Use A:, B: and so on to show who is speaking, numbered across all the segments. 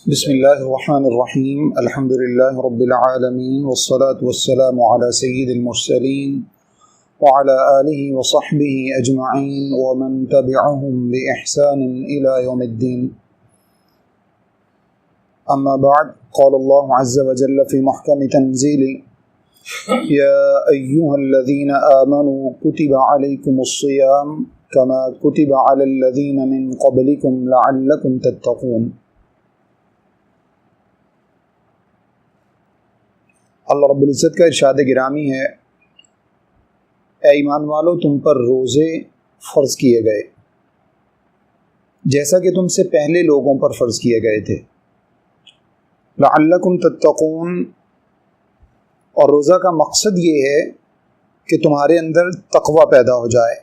A: بسم اللہ الرحمن الرحیم الحمد للہ رب العالمین والصلاة والسلام علی سید المرسلین وعلى آلہ وصحبہ اجمعین ومن تبعهم بإحسان إلى يوم الدین اما بعد قال اللہ عز وجل في محکم تنزیل یا ایہا الذین آمنوا کتب علیکم الصیام كما كتب على الذین من قبلکم لعلکم تتقون۔ اللہ رب العزت کا ارشاد گرامی ہے، اے ایمان والو تم پر روزے فرض کیے گئے جیسا کہ تم سے پہلے لوگوں پر فرض کیے گئے تھے، لعلکم تتقون، اور روزہ کا مقصد یہ ہے کہ تمہارے اندر تقوی پیدا ہو جائے۔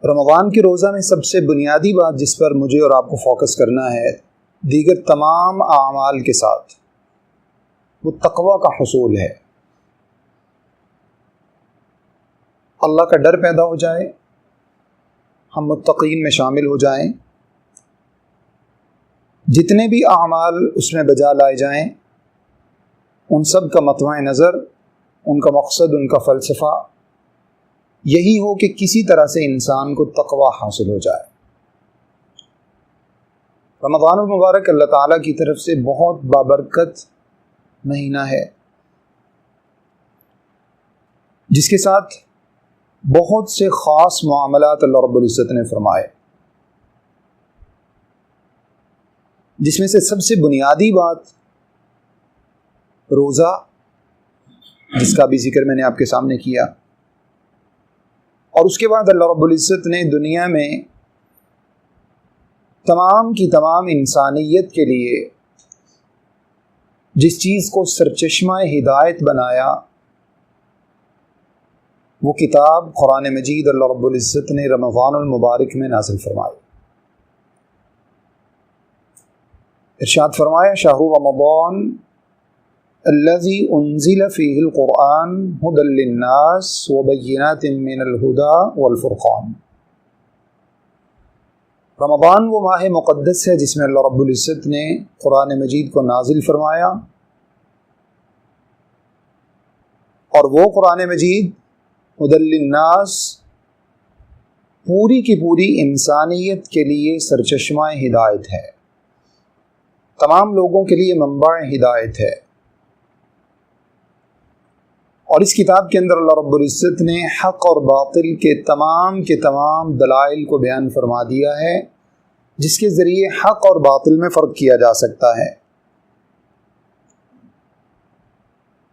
A: رمضان کے روزہ میں سب سے بنیادی بات جس پر مجھے اور آپ کو فوکس کرنا ہے دیگر تمام اعمال کے ساتھ، وہ تقوی کا حصول ہے۔ اللہ کا ڈر پیدا ہو جائے، ہم متقین میں شامل ہو جائیں، جتنے بھی اعمال اس میں بجا لائے جائیں ان سب کا مطمع نظر، ان کا مقصد، ان کا فلسفہ یہی ہو کہ کسی طرح سے انسان کو تقوی حاصل ہو جائے۔ رمضان المبارک اللہ تعالیٰ کی طرف سے بہت بابرکت مہینہ ہے، جس کے ساتھ بہت سے خاص معاملات اللہ رب العزت نے فرمائے، جس میں سے سب سے بنیادی بات روزہ، جس کا بھی ذکر میں نے آپ کے سامنے کیا، اور اس کے بعد اللہ رب العزت نے دنیا میں تمام کی تمام انسانیت کے لیے جس چیز کو سرچشمہ ہدایت بنایا، وہ کتاب قرآن مجید اللہ رب العزت نے رمضان المبارک میں نازل فرمائی۔ ارشاد فرمایا، شہر رمضان الذی انزل فیہ القرآن ھدی للناس وبینات من الھدی والفرقان۔ رمضان وہ ماہ مقدس ہے جس میں اللہ رب العزت نے قرآن مجید کو نازل فرمایا، اور وہ قرآن مجید ھدی للناس پوری کی پوری انسانیت کے لیے سرچشمہ ہدایت ہے، تمام لوگوں کے لیے منبع ہدایت ہے۔ اور اس کتاب کے اندر اللہ رب العزت نے حق اور باطل کے تمام دلائل کو بیان فرما دیا ہے، جس کے ذریعے حق اور باطل میں فرق کیا جا سکتا ہے۔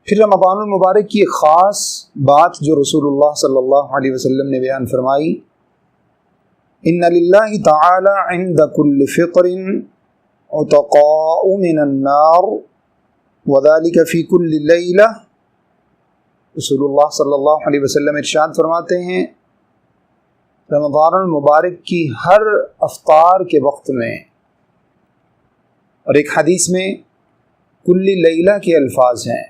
A: پھر رمضان المبارک کی ایک خاص بات جو رسول اللہ صلی اللہ علیہ وسلم نے بیان فرمائی، ان للہ تعالی عند کل فطر عتقاء من النار وذلک فی کل لیلہ۔ رسول اللہ صلی اللہ علیہ وسلم ارشاد فرماتے ہیں، رمضان المبارک کی ہر افطار کے وقت میں، اور ایک حدیث میں کل لیلہ کے الفاظ ہیں،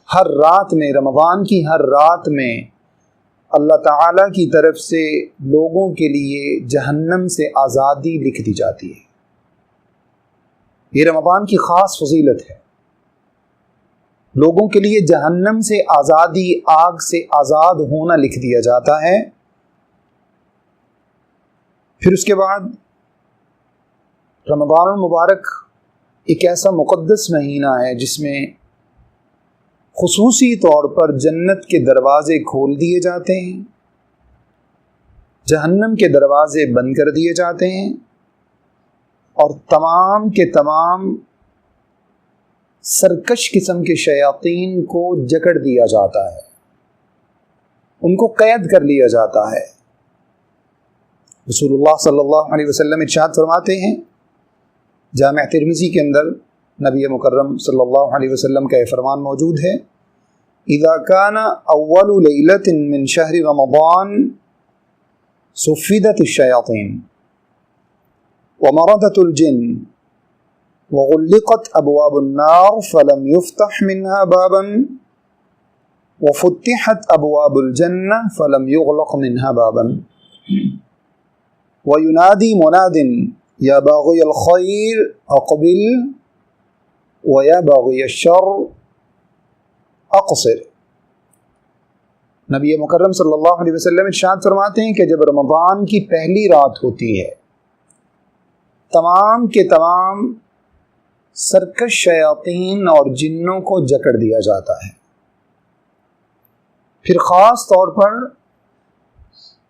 A: ہر رات میں، رمضان کی ہر رات میں اللہ تعالیٰ کی طرف سے لوگوں کے لیے جہنم سے آزادی لکھ دی جاتی ہے۔ یہ رمضان کی خاص فضیلت ہے، لوگوں کے لیے جہنم سے آزادی، آگ سے آزاد ہونا لکھ دیا جاتا ہے۔ پھر اس کے بعد رمضان المبارک ایک ایسا مقدس مہینہ ہے جس میں خصوصی طور پر جنت کے دروازے کھول دیے جاتے ہیں، جہنم کے دروازے بند کر دیے جاتے ہیں، اور تمام کے تمام سرکش قسم کے شیاطین کو جکڑ دیا جاتا ہے، ان کو قید کر لیا جاتا ہے۔ رسول اللہ صلی اللہ علیہ وسلم ارشاد فرماتے ہیں، جامع ترمذی کے اندر نبی مکرم صلی اللہ علیہ وسلم کا یہ فرمان موجود ہے، اذا کان اول لیلۃ من شہر رمضان صفدت الشیاطین ومرضت الجن وغلقت ابواب النار فلم يفتح منها بابا وفتحت ابواب الجنہ فلم يغلق منها بابا۔ وَيُنَادِي مُنَادٍ يَا بَاغِيَ الْخَيْرِ أَقْبِلْ وَيَا بَاغِيَ الشَّرِّ أَقْصِرْ۔ نبی مکرم صلی اللہ علیہ وسلم ارشاد فرماتے ہیں کہ جب رمضان کی پہلی رات ہوتی ہے، تمام کے تمام سرکش شیاطین اور جنوں کو جکڑ دیا جاتا ہے، پھر خاص طور پر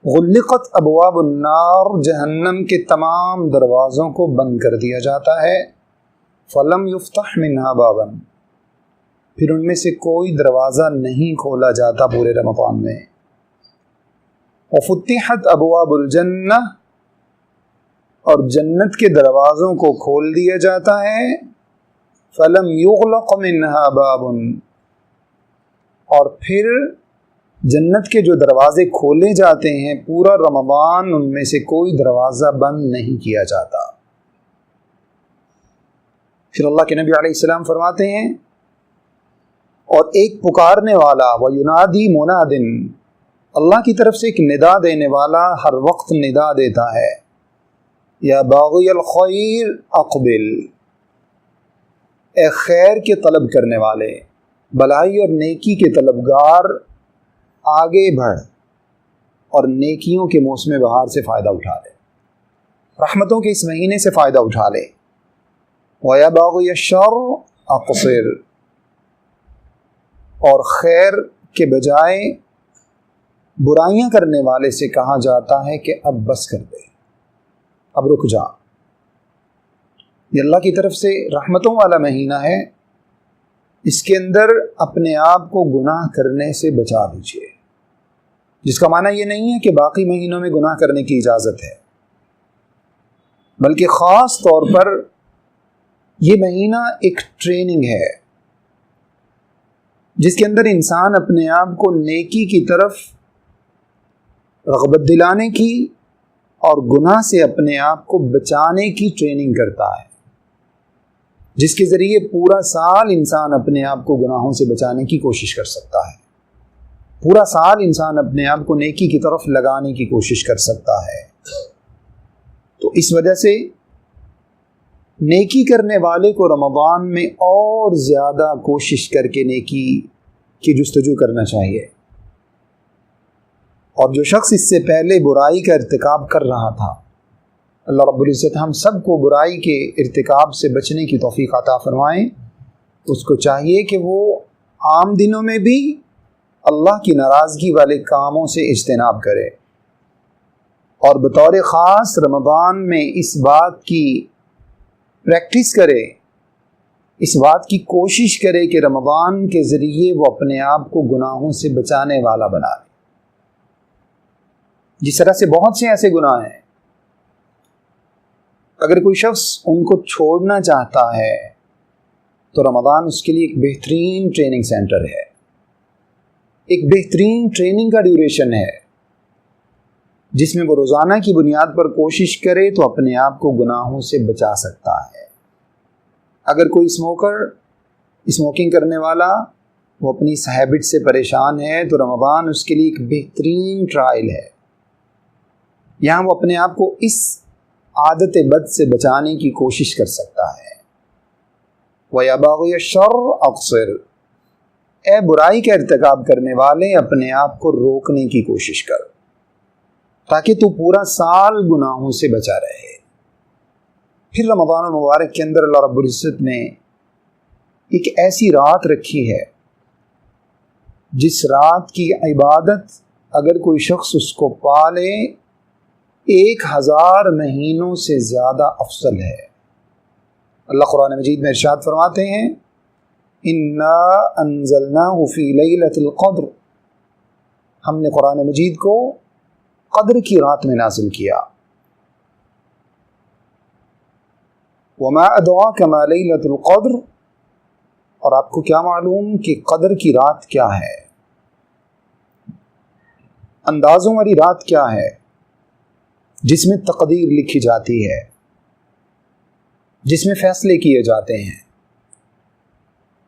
A: غلقت ابواب النار، جہنم کے تمام دروازوں کو بند کر دیا جاتا ہے، فلم یفتح منہا بابا، پھر ان میں سے کوئی دروازہ نہیں کھولا جاتا پورے رمضان میں۔ وفتحت ابواب الجنہ، اور جنت کے دروازوں کو کھول دیا جاتا ہے، فلم یغلق منہا باب، اور پھر جنت کے جو دروازے کھولے جاتے ہیں پورا رمضان ان میں سے کوئی دروازہ بند نہیں کیا جاتا۔ پھر اللہ کے نبی علیہ السلام فرماتے ہیں اور ایک پکارنے والا، وَيُنَادِي مُنَادٍ، اللہ کی طرف سے ایک ندا دینے والا ہر وقت ندا دیتا ہے، یا باغی الخیر اقبل، اے خیر کے طلب کرنے والے، بلائی اور نیکی کے طلبگار، آگے بڑھ اور نیکیوں کے موسم بہار سے فائدہ اٹھا لے، رحمتوں کے اس مہینے سے فائدہ اٹھا لے۔ وَيَا بَاغِيَ الشَّرِّ أَقْصِرْ، اور خیر کے بجائے برائیاں کرنے والے سے کہا جاتا ہے کہ اب بس کر دے، اب رک جا۔ یہ اللہ کی طرف سے رحمتوں والا مہینہ ہے، اس کے اندر اپنے آپ کو گناہ کرنے سے بچا لیجیے، جس کا معنی یہ نہیں ہے کہ باقی مہینوں میں گناہ کرنے کی اجازت ہے، بلکہ خاص طور پر یہ مہینہ ایک ٹریننگ ہے جس کے اندر انسان اپنے آپ کو نیکی کی طرف رغبت دلانے کی اور گناہ سے اپنے آپ کو بچانے کی ٹریننگ کرتا ہے، جس کے ذریعے پورا سال انسان اپنے آپ کو گناہوں سے بچانے کی کوشش کر سکتا ہے، پورا سال انسان اپنے آپ کو نیکی کی طرف لگانے کی کوشش کر سکتا ہے۔ تو اس وجہ سے نیکی کرنے والے کو رمضان میں اور زیادہ کوشش کر کے نیکی کی جستجو کرنا چاہیے، اور جو شخص اس سے پہلے برائی کا ارتکاب کر رہا تھا، اللہ رب العزت ہم سب کو برائی کے ارتکاب سے بچنے کی توفیق عطا فرمائیں۔ اس کو چاہیے کہ وہ عام دنوں میں بھی اللہ کی ناراضگی والے کاموں سے اجتناب کرے، اور بطور خاص رمضان میں اس بات کی پریکٹس کرے، اس بات کی کوشش کرے کہ رمضان کے ذریعے وہ اپنے آپ کو گناہوں سے بچانے والا بنا لے۔ جس طرح سے بہت سے ایسے گناہ ہیں، اگر کوئی شخص ان کو چھوڑنا چاہتا ہے تو رمضان اس کے لیے ایک بہترین ٹریننگ سینٹر ہے، ایک بہترین ٹریننگ کا ڈیوریشن ہے، جس میں وہ روزانہ کی بنیاد پر کوشش کرے تو اپنے آپ کو گناہوں سے بچا سکتا ہے۔ اگر کوئی اسموکنگ کرنے والا وہ اپنی اس ہیبٹ سے پریشان ہے تو رمضان اس کے لیے ایک بہترین ٹرائل ہے، یہاں وہ اپنے آپ کو اس عادت بد سے بچانے کی کوشش کر سکتا ہے۔ وَيَا بَاغِيَ الشَّرِّ أَقْصِرْ، اے برائی کا ارتکاب کرنے والے اپنے آپ کو روکنے کی کوشش کر، تاکہ تو پورا سال گناہوں سے بچا رہے۔ پھر رمضان المبارک کے اندر اللہ رب العزت نے ایک ایسی رات رکھی ہے جس رات کی عبادت اگر کوئی شخص اس کو پا لے 1000 مہینوں سے زیادہ افضل ہے۔ اللہ قرآن مجید میں ارشاد فرماتے ہیں اِنَّا أَنزَلْنَاهُ فِي لَيْلَةِ الْقَدْرِ، ہم نے قرآن مجید کو قدر کی رات میں نازل کیا۔ وَمَا أَدْرَاكَ مَا لَيْلَةُ الْقَدْرِ، اور آپ کو کیا معلوم کہ قدر کی رات کیا ہے، اندازوں والی رات کیا ہے، جس میں تقدیر لکھی جاتی ہے، جس میں فیصلے کیے جاتے ہیں،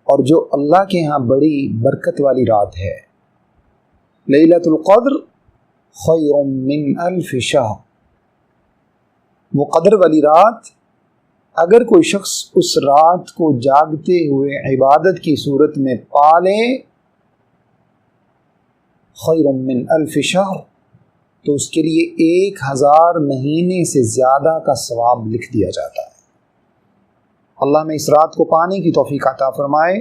A: اور جو اللہ کے ہاں بڑی برکت والی رات ہے۔ لیلۃ القدر خیر من 1000 شہر، وہ قدر والی رات اگر کوئی شخص اس رات کو جاگتے ہوئے عبادت کی صورت میں پالے خیر من الف شہر، تو اس کے لیے 1000 مہینے سے زیادہ کا ثواب لکھ دیا جاتا ہے۔ اللہ میں اس رات کو پانے کی توفیق عطا فرمائے۔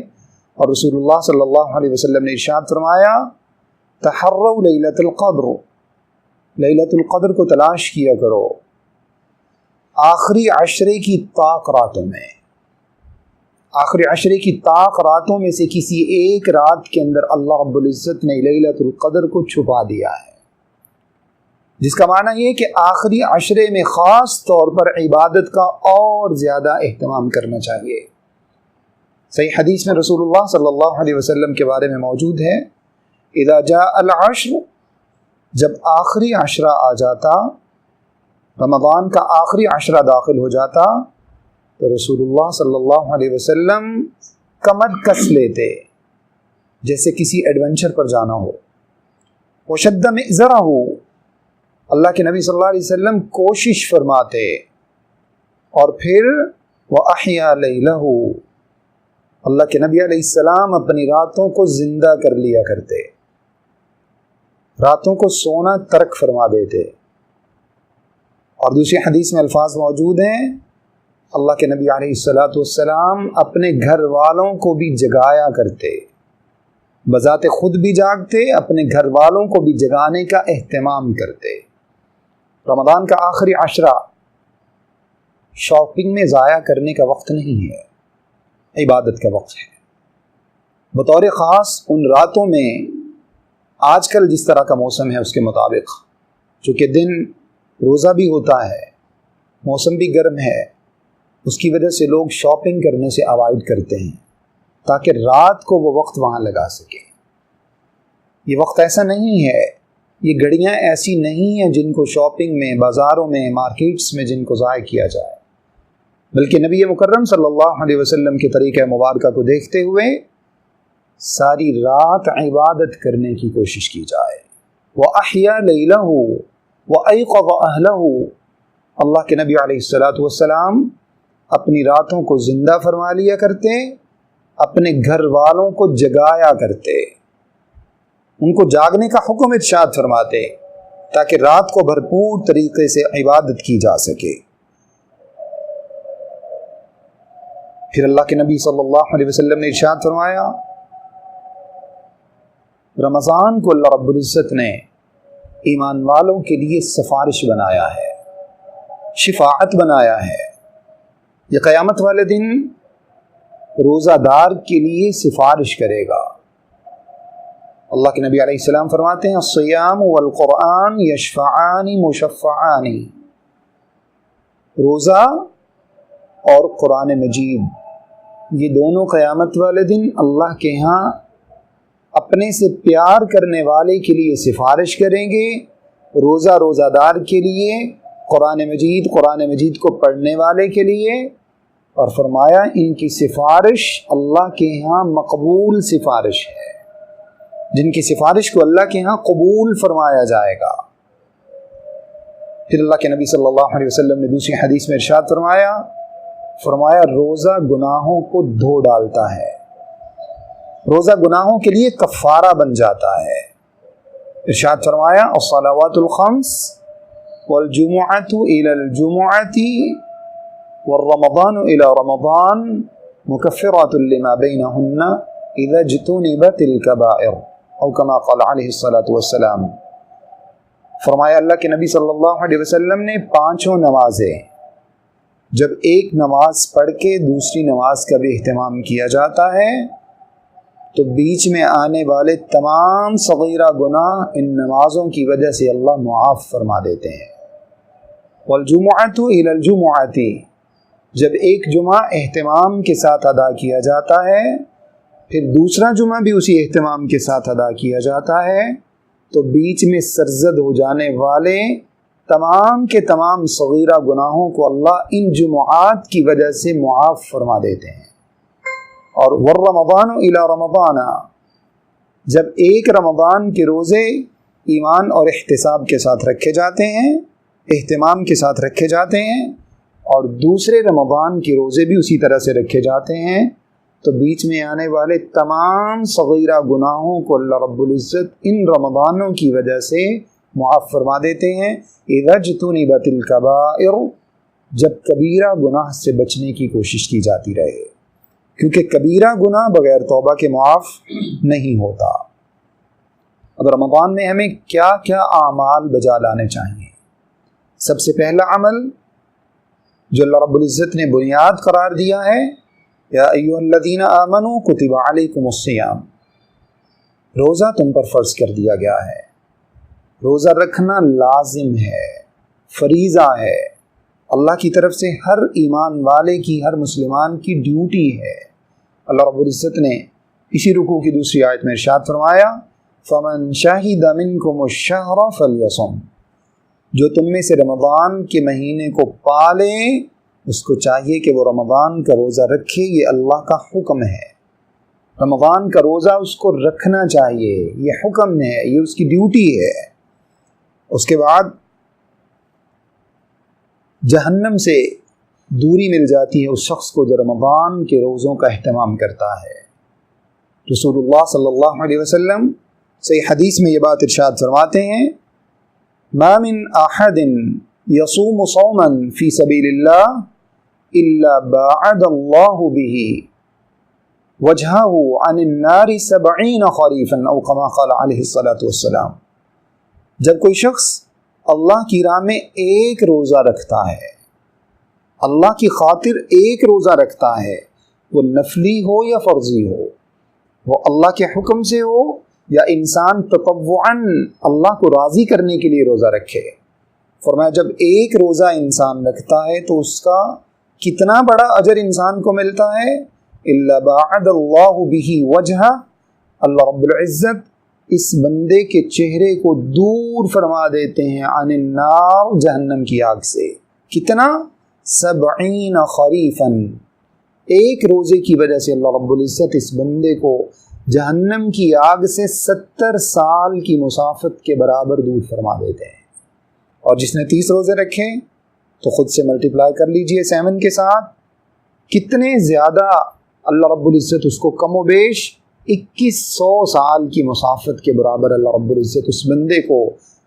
A: اور رسول اللہ صلی اللہ علیہ وسلم نے ارشاد فرمایا تحروا لیلۃ القدر، لیلۃ القدر کو تلاش کیا کرو آخری عشرے کی طاق راتوں میں۔ آخری عشرے کی طاق راتوں میں سے کسی ایک رات کے اندر اللہ رب العزت نے لیلۃ القدر کو چھپا دیا ہے، جس کا معنی یہ کہ آخری عشرے میں خاص طور پر عبادت کا اور زیادہ اہتمام کرنا چاہیے۔ صحیح حدیث میں رسول اللہ صلی اللہ علیہ وسلم کے بارے میں موجود ہے اذا جاء العشر، جب آخری عشرہ آ جاتا، رمضان کا آخری عشرہ داخل ہو جاتا، تو رسول اللہ صلی اللہ علیہ وسلم کمر کس لیتے جیسے کسی ایڈونچر پر جانا ہو، وشد مئزرہ، اللہ کے نبی صلی اللہ علیہ وسلم کوشش فرماتے، اور پھر وَأَحْيَا لَيْلَهُ، اللہ کے نبی علیہ السلام اپنی راتوں کو زندہ کر لیا کرتے، راتوں کو سونا ترک فرما دیتے۔ اور دوسری حدیث میں الفاظ موجود ہیں اللہ کے نبی علیہ السلام اپنے گھر والوں کو بھی جگایا کرتے، بذات خود بھی جاگتے، اپنے گھر والوں کو بھی جگانے کا اہتمام کرتے۔ رمضان کا آخری عشرہ شاپنگ میں ضائع کرنے کا وقت نہیں ہے، عبادت کا وقت ہے۔ بطور خاص ان راتوں میں آج کل جس طرح کا موسم ہے اس کے مطابق، چونکہ دن روزہ بھی ہوتا ہے، موسم بھی گرم ہے، اس کی وجہ سے لوگ شاپنگ کرنے سے اوائڈ کرتے ہیں تاکہ رات کو وہ وقت وہاں لگا سکیں۔ یہ وقت ایسا نہیں ہے، یہ گھڑیاں ایسی نہیں ہیں جن کو شاپنگ میں، بازاروں میں، مارکیٹس میں جن کو ضائع کیا جائے، بلکہ نبی مکرم صلی اللہ علیہ وسلم کے طریقہ مبارکہ کو دیکھتے ہوئے ساری رات عبادت کرنے کی کوشش کی جائے۔ وَأَحْيَا لَيْلَهُ وَأَيْقَظَ أَهْلَهُ، اللہ کے نبی علیہ السلام اپنی راتوں کو زندہ فرما لیا کرتے، اپنے گھر والوں کو جگایا کرتے، ان کو جاگنے کا حکم ارشاد فرماتے تاکہ رات کو بھرپور طریقے سے عبادت کی جا سکے۔ پھر اللہ کے نبی صلی اللہ علیہ وسلم نے ارشاد فرمایا رمضان کو اللہ رب العزت نے ایمان والوں کے لیے سفارش بنایا ہے، شفاعت بنایا ہے۔ یہ قیامت والے دن روزہ دار کے لیے سفارش کرے گا۔ اللہ کے نبی علیہ السلام فرماتے ہیں الصیام والقرآن یشفعان مشفعان، روزہ اور قرآن مجید یہ دونوں قیامت والے دن اللہ کے ہاں اپنے سے پیار کرنے والے کے لیے سفارش کریں گے، روزہ دار کے لیے، قرآن مجید کو پڑھنے والے کے لیے، اور فرمایا ان کی سفارش اللہ کے ہاں مقبول سفارش ہے، جن کی سفارش کو اللہ کے ہاں قبول فرمایا جائے گا۔ پھر اللہ کے نبی صلی اللہ علیہ وسلم نے دوسری حدیث میں ارشاد فرمایا روزہ گناہوں کو دھو ڈالتا ہے، روزہ گناہوں کے لیے کفارہ بن جاتا ہے۔ ارشاد فرمایا الصلوات الخمس والجمعۃ الی الجمعۃ والرمضان الی رمضان مکفرات لما بینہن اذا اجتنبت الکبائر، او کما قال علیہ الصلاۃ والسلام۔ فرمایا اللہ کے نبی صلی اللہ علیہ وسلم نے 5 نمازیں، جب ایک نماز پڑھ کے دوسری نماز کا بھی اہتمام کیا جاتا ہے تو بیچ میں آنے والے تمام صغیرہ گناہ ان نمازوں کی وجہ سے اللہ معاف فرما دیتے ہیں۔ والجمعۃ الی الجمعۃ، جب ایک جمعہ اہتمام کے ساتھ ادا کیا جاتا ہے پھر دوسرا جمعہ بھی اسی اہتمام کے ساتھ ادا کیا جاتا ہے تو بیچ میں سرزد ہو جانے والے تمام کے تمام صغیرہ گناہوں کو اللہ ان جمعات کی وجہ سے معاف فرما دیتے ہیں۔ اور والرمضان الی رمضان، جب ایک رمضان کے روزے ایمان اور احتساب کے ساتھ رکھے جاتے ہیں اہتمام کے ساتھ رکھے جاتے ہیں اور دوسرے رمضان کے روزے بھی اسی طرح سے رکھے جاتے ہیں، تو بیچ میں آنے والے تمام صغیرہ گناہوں کو اللہ رب العزت ان رمضانوں کی وجہ سے معاف فرما دیتے ہیں۔ اذا اجتنبت الکبائر، جب کبیرہ گناہ سے بچنے کی کوشش کی جاتی رہے، کیونکہ کبیرہ گناہ بغیر توبہ کے معاف نہیں ہوتا۔ اب رمضان میں ہمیں کیا کیا اعمال بجا لانے چاہیے؟ سب سے پہلا عمل جو اللہ رب العزت نے بنیاد قرار دیا ہے، یا ایھا الذین آمنوا کتب علیکم الصیام، روزہ تم پر فرض کر دیا گیا ہے۔ روزہ رکھنا لازم ہے، فریضہ ہے، اللہ کی طرف سے ہر ایمان والے کی، ہر مسلمان کی ڈیوٹی ہے۔ اللہ رب العزت نے اسی رکوع کی دوسری آیت میں ارشاد فرمایا، فَمَنْ شَهِدَ مِنْكُمُ الشَّهْرَ فَلْيَصُمْ، جو تم میں سے رمضان کے مہینے کو پالے اس کو چاہیے کہ وہ رمضان کا روزہ رکھے، یہ اللہ کا حکم ہے۔ رمضان کا روزہ اس کو رکھنا چاہیے، یہ حکم ہے، یہ اس کی ڈیوٹی ہے۔ اس کے بعد جہنم سے دوری مل جاتی ہے اس شخص کو جو رمضان کے روزوں کا اہتمام کرتا ہے۔ رسول اللہ صلی اللہ علیہ وسلم صحیح حدیث میں یہ بات ارشاد فرماتے ہیں، ما من احد یصوم صوما فی سبیل اللہ الا باعد اللہ به وجہہ عن النار 70 خریفا او کما قال علیہ الصلاۃ والسلام۔ جب کوئی شخص اللہ کی راہ میں ایک روزہ رکھتا ہے، اللہ کی خاطر ایک روزہ رکھتا ہے، وہ نفلی ہو یا فرضی ہو، وہ اللہ کے حکم سے ہو یا انسان تطوعاً اللہ کو راضی کرنے کے لیے روزہ رکھے، فرمایا جب ایک روزہ انسان رکھتا ہے تو اس کا کتنا بڑا اجر انسان کو ملتا ہے، الا باعد اللہ به وجہہ، اللہ رب العزت اس بندے کے چہرے کو دور فرما دیتے ہیں عن النار، جہنم کی آگ سے۔ کتنا؟ 70 خریفا، ایک روزے کی وجہ سے اللہ رب العزت اس بندے کو جہنم کی آگ سے 70 سال کی مسافت کے برابر دور فرما دیتے ہیں۔ اور جس نے 30 روزے رکھے تو خود سے ملٹیپلائی کر لیجئے 7 کے ساتھ، کتنے زیادہ اللہ رب العزت اس کو کم و بیش 2100 سال کی مسافت کے برابر اللہ رب العزت اس بندے کو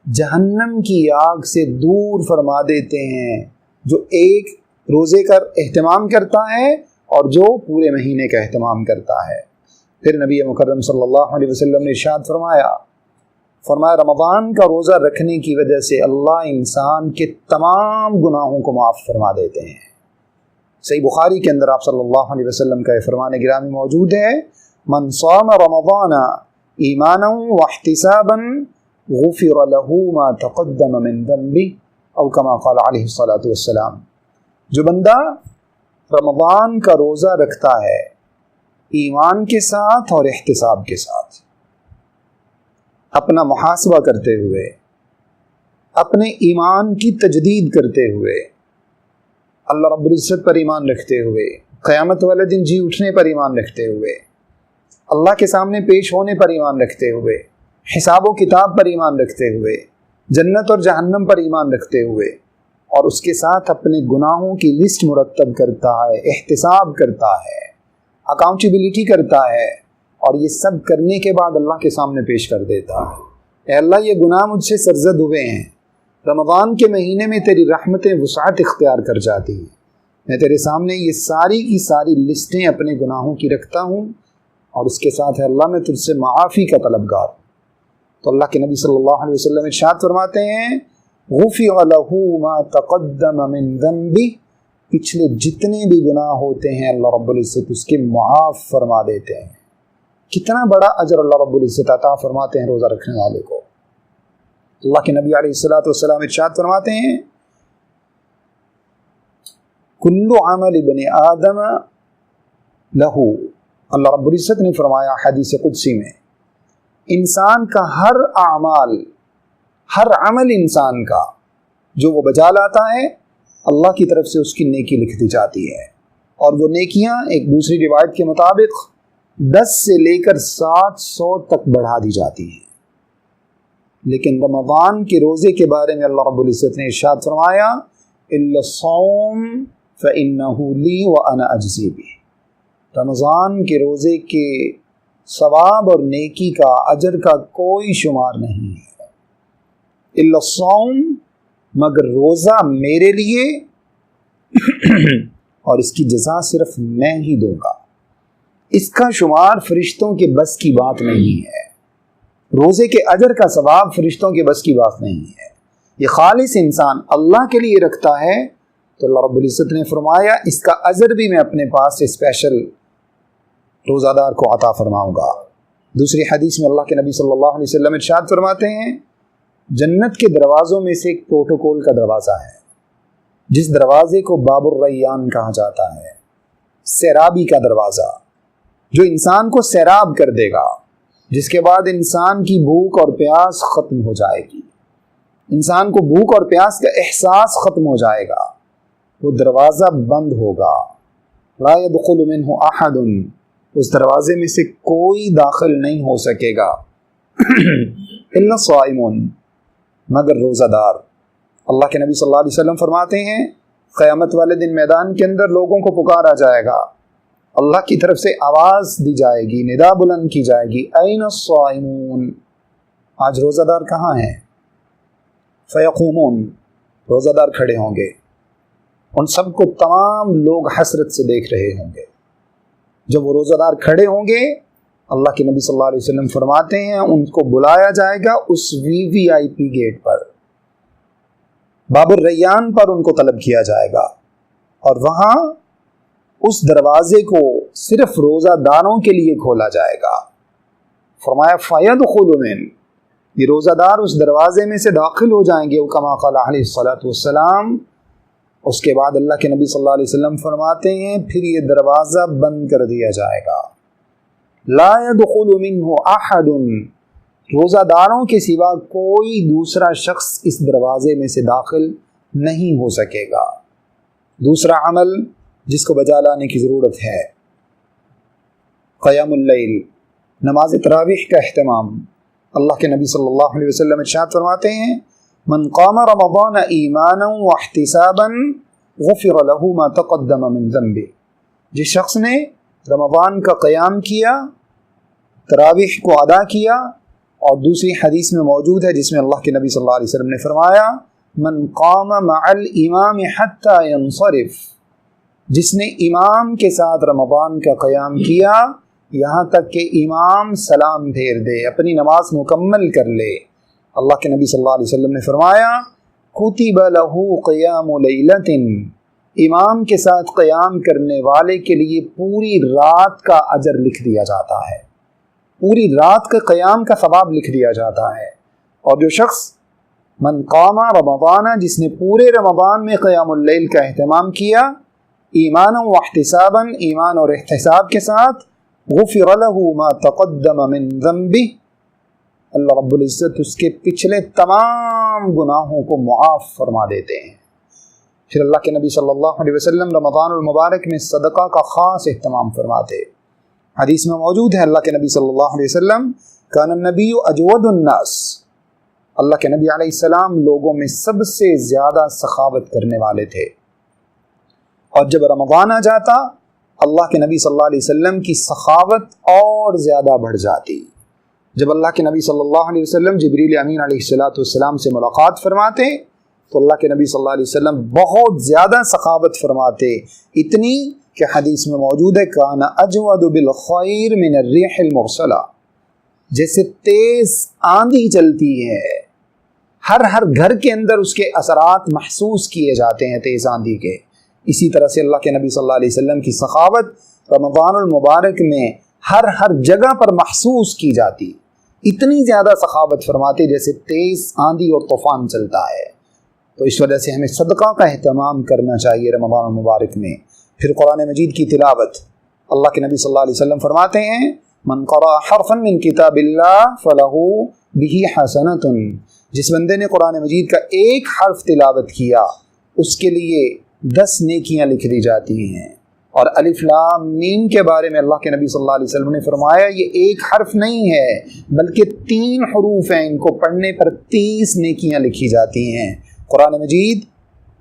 A: جہنم کی آگ سے دور فرما دیتے ہیں، جو ایک روزے کا اہتمام کرتا ہے اور جو پورے مہینے کا اہتمام کرتا ہے۔ پھر نبی مکرم صلی اللہ علیہ وسلم نے ارشاد فرمایا رمضان کا روزہ رکھنے کی وجہ سے اللہ انسان کے تمام گناہوں کو معاف فرما دیتے ہیں۔ صحیح بخاری کے اندر آپ صلی اللہ علیہ وسلم کا یہ فرمان گرامی موجود ہے، من صام رمضان ایمانا واحتسابا غفر له ما تقدم من ذنبه او کما قال علیہ الصلاۃ والسلام، جو بندہ رمضان کا روزہ رکھتا ہے ایمان کے ساتھ اور احتساب کے ساتھ، اپنا محاسبہ کرتے ہوئے، اپنے ایمان کی تجدید کرتے ہوئے، اللہ رب العزت پر ایمان رکھتے ہوئے، قیامت والے دن جی اٹھنے پر ایمان رکھتے ہوئے، اللہ کے سامنے پیش ہونے پر ایمان رکھتے ہوئے، حساب و کتاب پر ایمان رکھتے ہوئے، جنت اور جہنم پر ایمان رکھتے ہوئے، اور اس کے ساتھ اپنے گناہوں کی لسٹ مرتب کرتا ہے، احتساب کرتا ہے، اکاؤنٹیبلٹی کرتا ہے، اور یہ سب کرنے کے بعد اللہ کے سامنے پیش کر دیتا ہے، اے اللہ یہ گناہ مجھ سے سرزد ہوئے ہیں، رمضان کے مہینے میں تیری رحمتیں وسعت اختیار کر جاتی ہیں، میں تیرے سامنے یہ ساری کی ساری لسٹیں اپنے گناہوں کی رکھتا ہوں، اور اس کے ساتھ ہے اللہ میں تجھ سے معافی کا طلبگار ہوں۔ تو اللہ کے نبی صلی اللہ علیہ وسلم ارشاد فرماتے ہیں غفر له ما تقدم من ذنبه، پچھلے جتنے بھی گناہ ہوتے ہیں اللہ رب العزت اس کے معاف فرما دیتے ہیں۔ کتنا بڑا اجر اللہ رب العزت عطا فرماتے ہیں روزہ رکھنے والے کو۔ اللہ کے نبی علیہ الصلوۃ والسلام ارشاد فرماتے ہیں کل عمل ابن آدم لہو، اللہ رب العزت نے فرمایا حدیث قدسی میں، انسان کا ہر عمل انسان کا جو وہ بجا لاتا ہے اللہ کی طرف سے اس کی نیکی لکھ دی جاتی ہے، اور وہ نیکیاں ایک دوسری روایت کے مطابق 10 سے لے کر 700 تک بڑھا دی جاتی ہیں۔ لیکن رمضان کے روزے کے بارے میں اللہ رب العزت نے ارشاد فرمایا الا الصوم فإنه لی وأنا أجزی بہ، رمضان کے روزے کے ثواب اور نیکی کا، اجر کا کوئی شمار نہیں ہے، الا الصوم مگر روزہ میرے لیے اور اس کی جزا صرف میں ہی دوں گا، اس کا شمار فرشتوں کے بس کی بات نہیں ہے، روزے کے اجر کا ثواب فرشتوں کے بس کی بات نہیں ہے، یہ خالص انسان اللہ کے لیے رکھتا ہے تو اللہ رب العزت نے فرمایا اس کا اجر بھی میں اپنے پاس سے اسپیشل روزہ دار کو عطا فرماؤں گا۔ دوسری حدیث میں اللہ کے نبی صلی اللہ علیہ وسلم ارشاد فرماتے ہیں جنت کے دروازوں میں سے ایک پروٹوکول کا دروازہ ہے جس دروازے کو باب الریان کہا جاتا ہے، سیرابی کا دروازہ، جو انسان کو سیراب کر دے گا، جس کے بعد انسان کی بھوک اور پیاس ختم ہو جائے گی، انسان کو بھوک اور پیاس کا احساس ختم ہو جائے گا، وہ دروازہ بند ہوگا، لا يدخل منہ احد، اس دروازے میں سے کوئی داخل نہیں ہو سکے گا الا الصائمون، مگر روزہ دار۔ اللہ کے نبی صلی اللہ علیہ وسلم فرماتے ہیں قیامت والے دن میدان کے اندر لوگوں کو پکارا جائے گا، اللہ کی طرف سے آواز دی جائے گی، ندا بلند کی جائے گی، این الصائمون، آج روزہ دار کہاں ہیں؟ فیقومون، روزہ دار کھڑے ہوں گے، ان سب کو تمام لوگ حسرت سے دیکھ رہے ہوں گے۔ جب وہ روزہ دار کھڑے ہوں گے اللہ کے نبی صلی اللہ علیہ وسلم فرماتے ہیں ان کو بلایا جائے گا اس VIP گیٹ پر، باب الریان پر ان کو طلب کیا جائے گا، اور وہاں اس دروازے کو صرف روزہ داروں کے لیے کھولا جائے گا۔ فرمایا فَيَدْخُلُ مِن، یہ روزہ دار اس دروازے میں سے داخل ہو جائیں گے، کما قال علیہ الصلاۃ والسلام۔ اس کے بعد اللہ کے نبی صلی اللہ علیہ وسلم فرماتے ہیں پھر یہ دروازہ بند کر دیا جائے گا، لا يدخل منہ احد، روزہ داروں کے سوا کوئی دوسرا شخص اس دروازے میں سے داخل نہیں ہو سکے گا۔ دوسرا عمل جس کو بجا لانے کی ضرورت ہے، قیام اللیل، نماز تراویح کا اہتمام۔ اللہ کے نبی صلی اللہ علیہ وسلم ارشاد فرماتے ہیں من قام رمضان ایمانا واحتسابا غفر له ما تقدم من ذنبه، جس شخص نے رمضان کا قیام کیا، تراویح کو ادا کیا، اور دوسری حدیث میں موجود ہے جس میں اللہ کے نبی صلی اللہ علیہ وسلم نے فرمایا من قام مع الامام حتى ينصرف، جس نے امام کے ساتھ رمضان کا قیام کیا یہاں تک کہ امام سلام پھیر دے، اپنی نماز مکمل کر لے، اللہ کے نبی صلی اللہ علیہ وسلم نے فرمایا کتب له قیام لیلۃ، امام کے ساتھ قیام کرنے والے کے لیے پوری رات کا اجر لکھ دیا جاتا ہے، پوری رات کے قیام کا ثواب لکھ دیا جاتا ہے۔ اور جو شخص من قام رمضان، جس نے پورے رمضان میں قیام اللیل کا اہتمام کیا، ایمانا واحتسابا، ایمان اور احتساب کے ساتھ، غفر له ما تقدم من ذنبه، اللہ رب العزت اس کے پچھلے تمام گناہوں کو معاف فرما دیتے ہیں۔ پھر اللہ کے نبی صلی اللہ علیہ وسلم رمضان المبارک میں صدقہ کا خاص اہتمام فرماتے۔ حدیث میں موجود ہے اللہ کے نبی صلی اللہ علیہ وسلم کان النبی اجود الناس، اللہ کے نبی علیہ السلام لوگوں میں سب سے زیادہ سخاوت کرنے والے تھے، اور جب رمضان آ جاتا اللہ کے نبی صلی اللہ علیہ وسلم کی سخاوت اور زیادہ بڑھ جاتی۔ جب اللہ کے نبی صلی اللہ علیہ وسلم جبریل امین علیہ السلام سے ملاقات فرماتے تو اللہ کے نبی صلی اللہ علیہ وسلم بہت زیادہ سخاوت فرماتے، اتنی کہ حدیث میں موجود ہے کان اجود بالخیر من الریح المرسلہ، جیسے تیز آندھی چلتی ہے ہر گھر کے اندر اس کے اثرات محسوس کیے جاتے ہیں تیز آندھی کے، اسی طرح سے اللہ کے نبی صلی اللہ علیہ وسلم کی سخاوت رمضان المبارک میں ہر جگہ پر محسوس کی جاتی، اتنی زیادہ سخاوت فرماتے جیسے تیز آندھی اور طوفان چلتا ہے۔ تو اس وجہ سے ہمیں صدقہ کا اہتمام کرنا چاہیے رمضان المبارک میں۔ پھر قرآن مجید کی تلاوت، اللہ کے نبی صلی اللہ علیہ وسلم فرماتے ہیں من قرأ حرفا من کتاب اللہ فلہ بہ حسنۃ، جس بندے نے قرآن مجید کا ایک حرف تلاوت کیا اس کے لیے 10 نیکیاں لکھ دی جاتی ہیں۔ اور الف لام میم کے بارے میں اللہ کے نبی صلی اللہ علیہ وسلم نے فرمایا یہ ایک حرف نہیں ہے بلکہ 3 حروف ہیں، ان کو پڑھنے پر 30 نیکیاں لکھی جاتی ہیں۔ قرآن مجید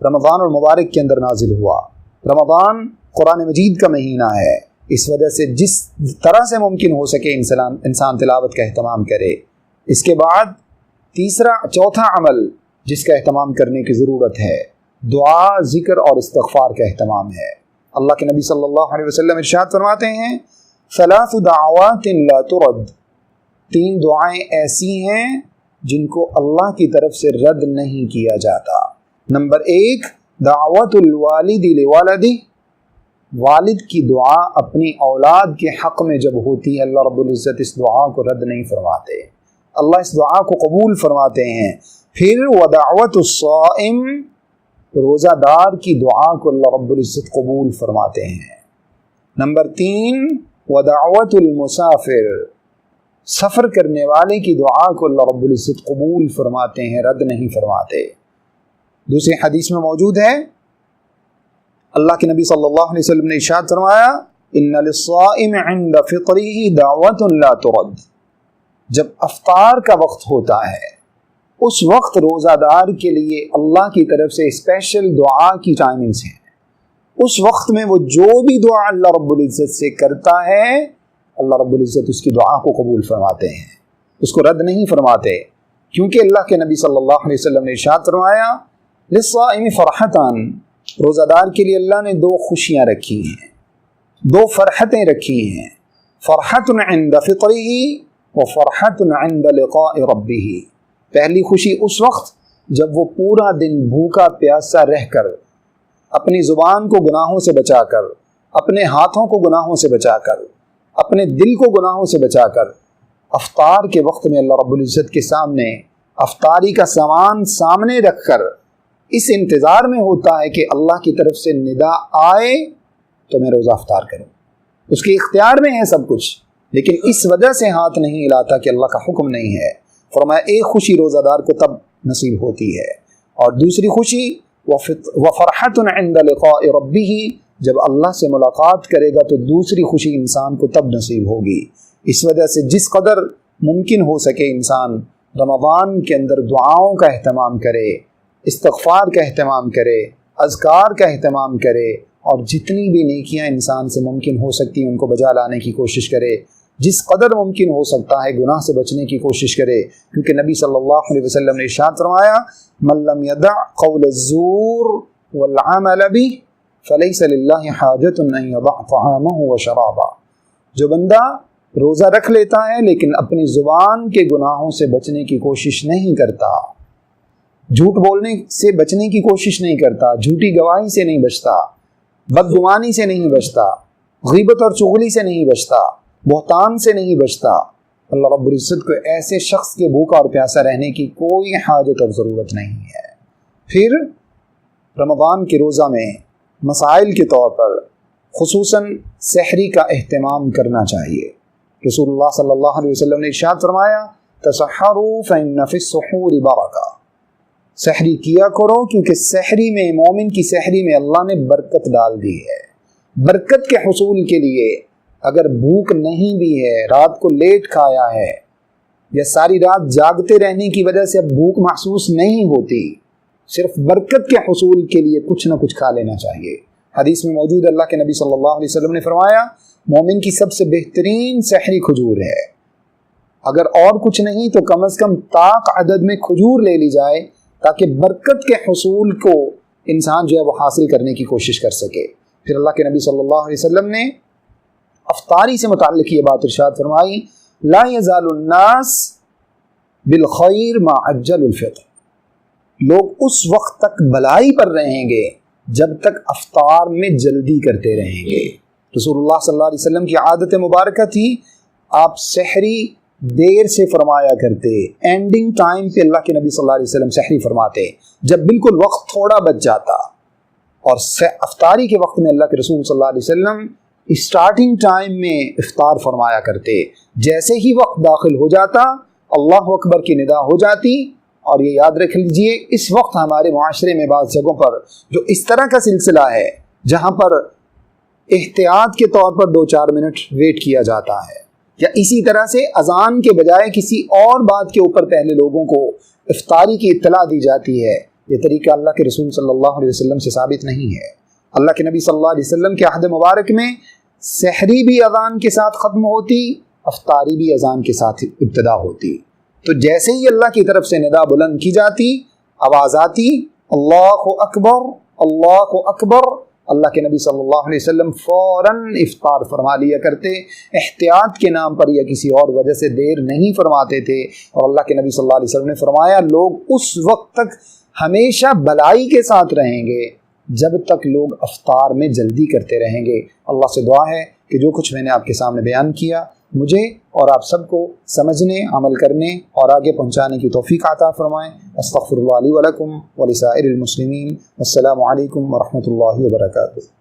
A: رمضان المبارک کے اندر نازل ہوا۔ رمضان قرآن مجید کا مہینہ ہے، اس وجہ سے جس طرح سے ممکن ہو سکے انسان تلاوت کا اہتمام کرے۔ اس کے بعد چوتھا عمل جس کا اہتمام کرنے کی ضرورت ہے، دعا، ذکر اور استغفار کا اہتمام ہے۔ اللہ کے نبی صلی اللہ علیہ وسلم ارشاد فرماتے ہیں 3 دعوات لا ترد، 3 دعائیں ایسی ہیں جن کو اللہ کی طرف سے رد نہیں کیا جاتا۔ نمبر 1 دعوت الوالد لولدہ، والد کی دعا اپنی اولاد کے حق میں جب ہوتی ہے اللہ رب العزت اس دعا کو رد نہیں فرماتے، اللہ اس دعا کو قبول فرماتے ہیں۔ پھر ودعوت الصائم، روزہ دار کی دعا کو اللہ رب العزت قبول فرماتے ہیں۔ نمبر 3 ودعوت المسافر، سفر کرنے والے کی دعا کو اللہ رب العزت قبول فرماتے ہیں، رد نہیں فرماتے۔ دوسری حدیث میں موجود ہے، اللہ کے نبی صلی اللہ علیہ وسلم نے ارشاد فرمایا ان للصائم عند فطره دعوت لا ترد، جب افطار کا وقت ہوتا ہے اس وقت روزہ دار کے لیے اللہ کی طرف سے اسپیشل دعا کی ٹائمنگز ہیں۔ اس وقت میں وہ جو بھی دعا اللہ رب العزت سے کرتا ہے اللہ رب العزت اس کی دعا کو قبول فرماتے ہیں، اس کو رد نہیں فرماتے، کیونکہ اللہ کے نبی صلی اللہ علیہ وسلم نے ارشاد فرمایا للصائم فرحتان، روزہ دار کے لیے اللہ نے 2 خوشیاں رکھی ہیں، 2 فرحتیں رکھی ہیں، فرحت عند فطرہ وفرحت عند لقاء ربہ۔ پہلی خوشی اس وقت جب وہ پورا دن بھوکا پیاسا رہ کر اپنی زبان کو گناہوں سے بچا کر، اپنے ہاتھوں کو گناہوں سے بچا کر، اپنے دل کو گناہوں سے بچا کر افطار کے وقت میں اللہ رب العزت کے سامنے افطاری کا سامان سامنے رکھ کر اس انتظار میں ہوتا ہے کہ اللہ کی طرف سے ندا آئے تو میں روزہ افطار کروں، اس کے اختیار میں ہے سب کچھ، لیکن اس وجہ سے ہاتھ نہیں ہلاتا کہ اللہ کا حکم نہیں ہے۔ فرمایا ایک خوشی روزہ دار کو تب نصیب ہوتی ہے، اور دوسری خوشی وفرحت عند لقاء ربہ، جب اللہ سے ملاقات کرے گا تو دوسری خوشی انسان کو تب نصیب ہوگی۔ اس وجہ سے جس قدر ممکن ہو سکے انسان رمضان کے اندر دعاؤں کا اہتمام کرے، استغفار کا اہتمام کرے، اذکار کا اہتمام کرے، اور جتنی بھی نیکیاں انسان سے ممکن ہو سکتی ہیں ان کو بجا لانے کی کوشش کرے، جس قدر ممکن ہو سکتا ہے گناہ سے بچنے کی کوشش کرے، کیونکہ نبی صلی اللہ علیہ وسلم نے ارشاد فرمایا من لم يدع قول الزور والعمل به فليس لله حاجة ان يضع طعامه وشرابه، جو بندہ روزہ رکھ لیتا ہے لیکن اپنی زبان کے گناہوں سے بچنے کی کوشش نہیں کرتا، جھوٹ بولنے سے بچنے کی کوشش نہیں کرتا، جھوٹی گواہی سے نہیں بچتا، بدگمانی سے نہیں بچتا، غیبت اور چغلی سے نہیں بچتا، بہتان سے نہیں بچتا، اللہ رب العزت کو ایسے شخص کے بھوکا اور پیاسا رہنے کی کوئی حاجت اور ضرورت نہیں ہے۔ پھر رمضان کے روزہ میں مسائل کے طور پر خصوصاً سحری کا اہتمام کرنا چاہیے۔ رسول اللہ صلی اللہ علیہ وسلم نے ارشاد فرمایا تسحروا فإن في السحور برکہ، سحری کیا کرو کیونکہ سحری میں، مومن کی سحری میں اللہ نے برکت ڈال دی ہے۔ برکت کے حصول کے لیے اگر بھوک نہیں بھی ہے، رات کو لیٹ کھایا ہے یا ساری رات جاگتے رہنے کی وجہ سے اب بھوک محسوس نہیں ہوتی، صرف برکت کے حصول کے لیے کچھ نہ کچھ کھا لینا چاہیے۔ حدیث میں موجود اللہ کے نبی صلی اللہ علیہ وسلم نے فرمایا مومن کی سب سے بہترین سحری کھجور ہے، اگر اور کچھ نہیں تو کم از کم طاق عدد میں کھجور لے لی جائے تاکہ برکت کے حصول کو انسان جو ہے وہ حاصل کرنے کی کوشش کر سکے۔ پھر اللہ کے نبی صلی اللہ علیہ وسلم نے افطاری سے متعلق یہ بات ارشاد فرمائی لا یزال الناس بالخیر ما عجل الفطر، لوگ اس وقت تک بھلائی پر رہیں گے جب تک افطار میں جلدی کرتے رہیں گے۔ رسول اللہ صلی اللہ علیہ وسلم کی عادت مبارکہ تھی، آپ سحری دیر سے فرمایا کرتے، اینڈنگ ٹائم پہ اللہ کے نبی صلی اللہ علیہ وسلم سحری فرماتے، جب بالکل وقت تھوڑا بچ جاتا، اور افطاری کے وقت میں اللہ کے رسول صلی اللہ علیہ وسلم اسٹارٹنگ ٹائم میں افطار فرمایا کرتے، جیسے ہی وقت داخل ہو جاتا اللہ اکبر کی ندا ہو جاتی۔ اور یہ یاد رکھ لیجئے اس وقت ہمارے معاشرے میں بعض جگہوں پر جو اس طرح کا سلسلہ ہے جہاں پر احتیاط کے طور پر 2-4 منٹ ویٹ کیا جاتا ہے، یا اسی طرح سے اذان کے بجائے کسی اور بات کے اوپر پہلے لوگوں کو افطاری کی اطلاع دی جاتی ہے، یہ طریقہ اللہ کے رسول صلی اللہ علیہ وسلم سے ثابت نہیں ہے۔ اللہ کے نبی صلی اللہ علیہ وسلم کے عہد مبارک میں سحری بھی اذان کے ساتھ ختم ہوتی، افطاری بھی اذان کے ساتھ ابتدا ہوتی۔ تو جیسے ہی اللہ کی طرف سے ندا بلند کی جاتی، آواز آتی اللہ اکبر اللہ اکبر، اللہ کے نبی صلی اللہ علیہ وسلم فوراً افطار فرما لیا کرتے، احتیاط کے نام پر یا کسی اور وجہ سے دیر نہیں فرماتے تھے۔ اور اللہ کے نبی صلی اللہ علیہ وسلم نے فرمایا لوگ اس وقت تک ہمیشہ بلائی کے ساتھ رہیں گے جب تک لوگ افطار میں جلدی کرتے رہیں گے۔ اللہ سے دعا ہے کہ جو کچھ میں نے آپ کے سامنے بیان کیا مجھے اور آپ سب کو سمجھنے، عمل کرنے اور آگے پہنچانے کی توفیق عطا فرمائیں۔ استغفر اللہ لی ولکم ولسائر المسلمین۔ السلام علیکم ورحمۃ اللہ وبرکاتہ۔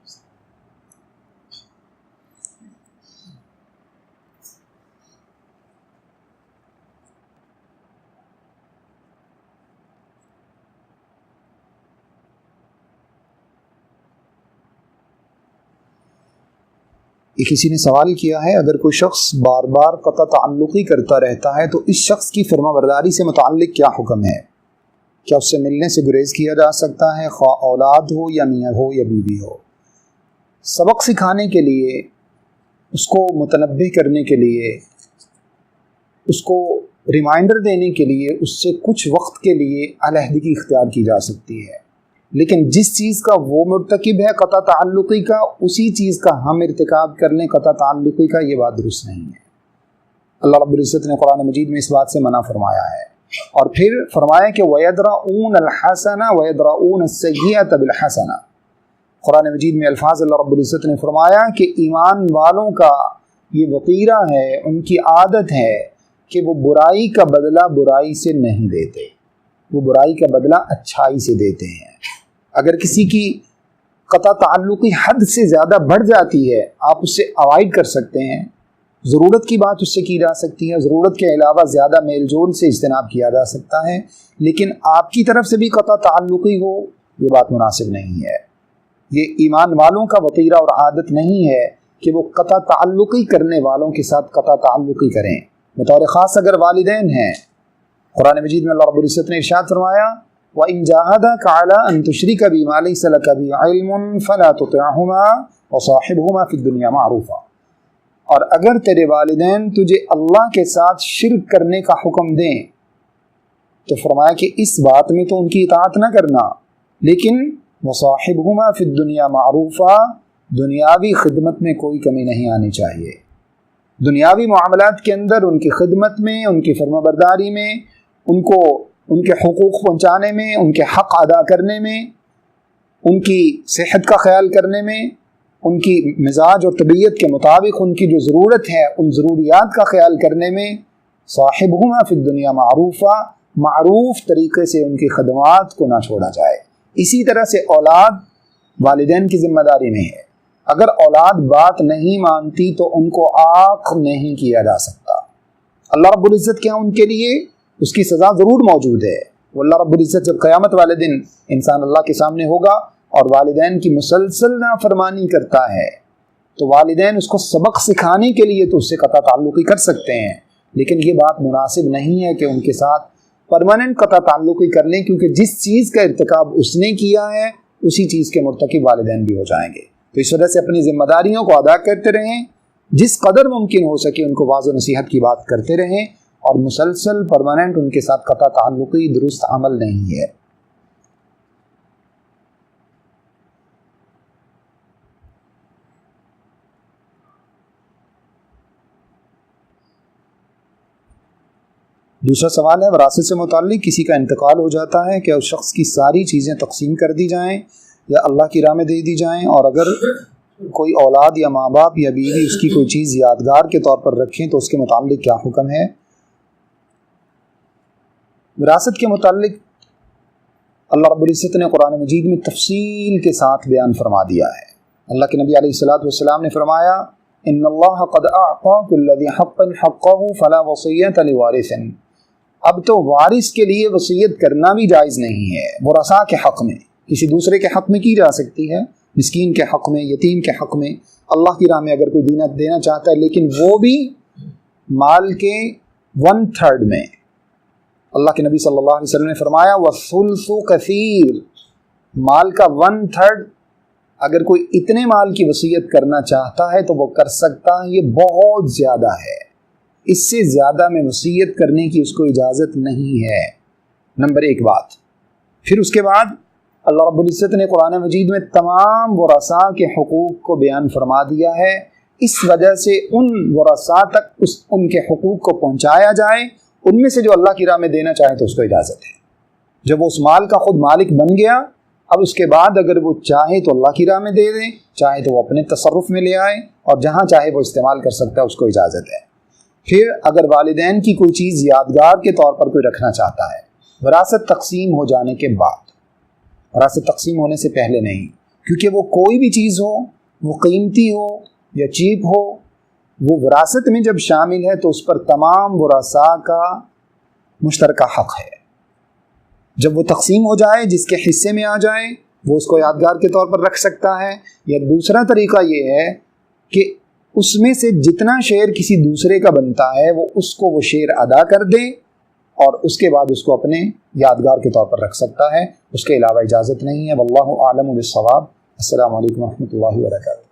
A: یہ کسی نے سوال کیا ہے، اگر کوئی شخص بار بار قطع تعلقی کرتا رہتا ہے تو اس شخص کی فرما برداری سے متعلق کیا حکم ہے؟ کیا اس سے ملنے سے گریز کیا جا سکتا ہے، خواہ اولاد ہو یا میاں ہو یا بیوی ہو؟ سبق سکھانے کے لیے، اس کو متنبہ کرنے کے لیے، اس کو ریمائنڈر دینے کے لیے اس سے کچھ وقت کے لیے علیحدگی اختیار کی جا سکتی ہے، لیکن جس چیز کا وہ مرتکب ہے قطع تعلقی کا، اسی چیز کا ہم ارتکاب کر لیں قطع تعلقی کا، یہ بات درست نہیں ہے۔ اللہ رب العزت نے قرآن مجید میں اس بات سے منع فرمایا ہے، اور پھر فرمایا کہ وَيَدْرَؤُونَ الْحَسَنَ وَيَدْرَؤُونَ السَّيِّئَةَ بِالْحَسَنَ۔ قرآن مجید میں الفاظ اللہ رب العزت نے فرمایا کہ ایمان والوں کا یہ وطیرہ ہے، ان کی عادت ہے کہ وہ برائی کا بدلہ برائی سے نہیں دیتے، وہ برائی کا بدلہ اچھائی سے دیتے ہیں۔ اگر کسی کی قطع تعلقی حد سے زیادہ بڑھ جاتی ہے، آپ اس سے اوائڈ کر سکتے ہیں، ضرورت کی بات اس سے کی جا سکتی ہے، ضرورت کے علاوہ زیادہ میل جول سے اجتناب کیا جا سکتا ہے، لیکن آپ کی طرف سے بھی قطع تعلقی ہو، یہ بات مناسب نہیں ہے۔ یہ ایمان والوں کا وطیرہ اور عادت نہیں ہے کہ وہ قطع تعلقی کرنے والوں کے ساتھ قطع تعلقی کریں، بطور خاص اگر والدین ہیں۔ قرآن مجید میں اللہ رب العزت نے ارشاد فرمایا وَإِن جَاهَدَاكَ عَلَىٰ أَن تُشْرِكَ بِي مَا لَيْسَ لَكَ بِهِ عِلْمٌ فَلَا تُطِعْهُمَا وَصَاحِبْهُمَا فِي الدُّنْيَا مَعْرُوفًا۔ اور اگر تیرے والدین تجھے اللہ کے ساتھ شرک کرنے کا حکم دیں تو فرمایا کہ اس بات میں تو ان کی اطاعت نہ کرنا، لیکن وَصَاحِبْهُمَا فِي الدُّنْيَا مَعْرُوفًا، دنیاوی خدمت میں کوئی کمی نہیں آنی چاہیے۔ دنیاوی معاملات کے اندر ان کی خدمت میں، ان کی فرما برداری میں، ان کو ان کے حقوق پہنچانے میں، ان کے حق ادا کرنے میں، ان کی صحت کا خیال کرنے میں، ان کی مزاج اور طبیعت کے مطابق ان کی جو ضرورت ہے ان ضروریات کا خیال کرنے میں، صاحبہما فی الدنیا معروفہ، معروف طریقے سے ان کی خدمات کو نہ چھوڑا جائے۔ اسی طرح سے اولاد والدین کی ذمہ داری میں ہے، اگر اولاد بات نہیں مانتی تو ان کو عاق نہیں کیا جا سکتا۔ اللہ رب العزت کیا ان کے لیے اس کی سزا ضرور موجود ہے۔ وہ اللہ رب العزت جب قیامت والے دن انسان اللہ کے سامنے ہوگا اور والدین کی مسلسل نافرمانی کرتا ہے تو والدین اس کو سبق سکھانے کے لیے تو اس سے قطع تعلقی کر سکتے ہیں، لیکن یہ بات مناسب نہیں ہے کہ ان کے ساتھ پرماننٹ قطع تعلقی کر لیں، کیونکہ جس چیز کا ارتکاب اس نے کیا ہے اسی چیز کے مرتکب والدین بھی ہو جائیں گے۔ تو اس وجہ سے اپنی ذمہ داریوں کو ادا کرتے رہیں، جس قدر ممکن ہو سکے ان کو واضح نصیحت کی بات کرتے رہیں، اور مسلسل پرماننٹ ان کے ساتھ قطع تعلقی درست عمل نہیں ہے۔ دوسرا سوال ہے وراثت سے متعلق، کسی کا انتقال ہو جاتا ہے، کیا اس شخص کی ساری چیزیں تقسیم کر دی جائیں یا اللہ کی راہ میں دے دی جائیں؟ اور اگر کوئی اولاد یا ماں باپ یا بیوی اس کی کوئی چیز یادگار کے طور پر رکھیں تو اس کے متعلق کیا حکم ہے؟ وراثت کے متعلق اللہ رب العزت نے قرآن مجید میں تفصیل کے ساتھ بیان فرما دیا ہے۔ اللہ کے نبی علیہ الصلوۃ والسلام نے فرمایا ان اللہ قد اعطى كل ذي حق حقه فلا وصیۃ لوارث۔ اب تو وارث کے لیے وصیت کرنا بھی جائز نہیں ہے۔ ورثاء کے حق میں، کسی دوسرے کے حق میں کی جا سکتی ہے، مسکین کے حق میں، یتیم کے حق میں، اللہ کی راہ میں اگر کوئی دینا چاہتا ہے، لیکن وہ بھی مال کے 1/3 میں۔ اللہ کے نبی صلی اللہ علیہ وسلم نے فرمایا وَالثُّلْثُ كَثِيرٌ، مال کا 1/3 اگر کوئی اتنے مال کی وصیت کرنا چاہتا ہے تو وہ کر سکتا ہے، یہ بہت زیادہ ہے، اس سے زیادہ میں وصیت کرنے کی اس کو اجازت نہیں ہے۔ نمبر 1 بات۔ پھر اس کے بعد اللہ رب العزت نے قرآن مجید میں تمام ورثاء کے حقوق کو بیان فرما دیا ہے، اس وجہ سے ان ورثاء تک ان کے حقوق کو پہنچایا جائے، ان میں سے جو اللہ کی راہ میں دینا چاہے تو اس کو اجازت ہے۔ جب وہ اس مال کا خود مالک بن گیا، اب اس کے بعد اگر وہ چاہے تو اللہ کی راہ میں دے دیں، چاہے تو وہ اپنے تصرف میں لے آئے، اور جہاں چاہے وہ استعمال کر سکتا ہے، اس کو اجازت ہے۔ پھر اگر والدین کی کوئی چیز یادگار کے طور پر کوئی رکھنا چاہتا ہے، وراثت تقسیم ہو جانے کے بعد، وراثت تقسیم ہونے سے پہلے نہیں، کیونکہ وہ کوئی بھی چیز ہو، وہ قیمتی ہو یا چیپ ہو، وہ وراثت میں جب شامل ہے تو اس پر تمام ورثاء کا مشترکہ حق ہے۔ جب وہ تقسیم ہو جائے، جس کے حصے میں آ جائے، وہ اس کو یادگار کے طور پر رکھ سکتا ہے، یا دوسرا طریقہ یہ ہے کہ اس میں سے جتنا شیئر کسی دوسرے کا بنتا ہے وہ اس کو وہ شیئر ادا کر دے، اور اس کے بعد اس کو اپنے یادگار کے طور پر رکھ سکتا ہے، اس کے علاوہ اجازت نہیں ہے۔ واللہ اعلم بالصواب۔ السلام علیکم ورحمۃ اللہ وبرکاتہ۔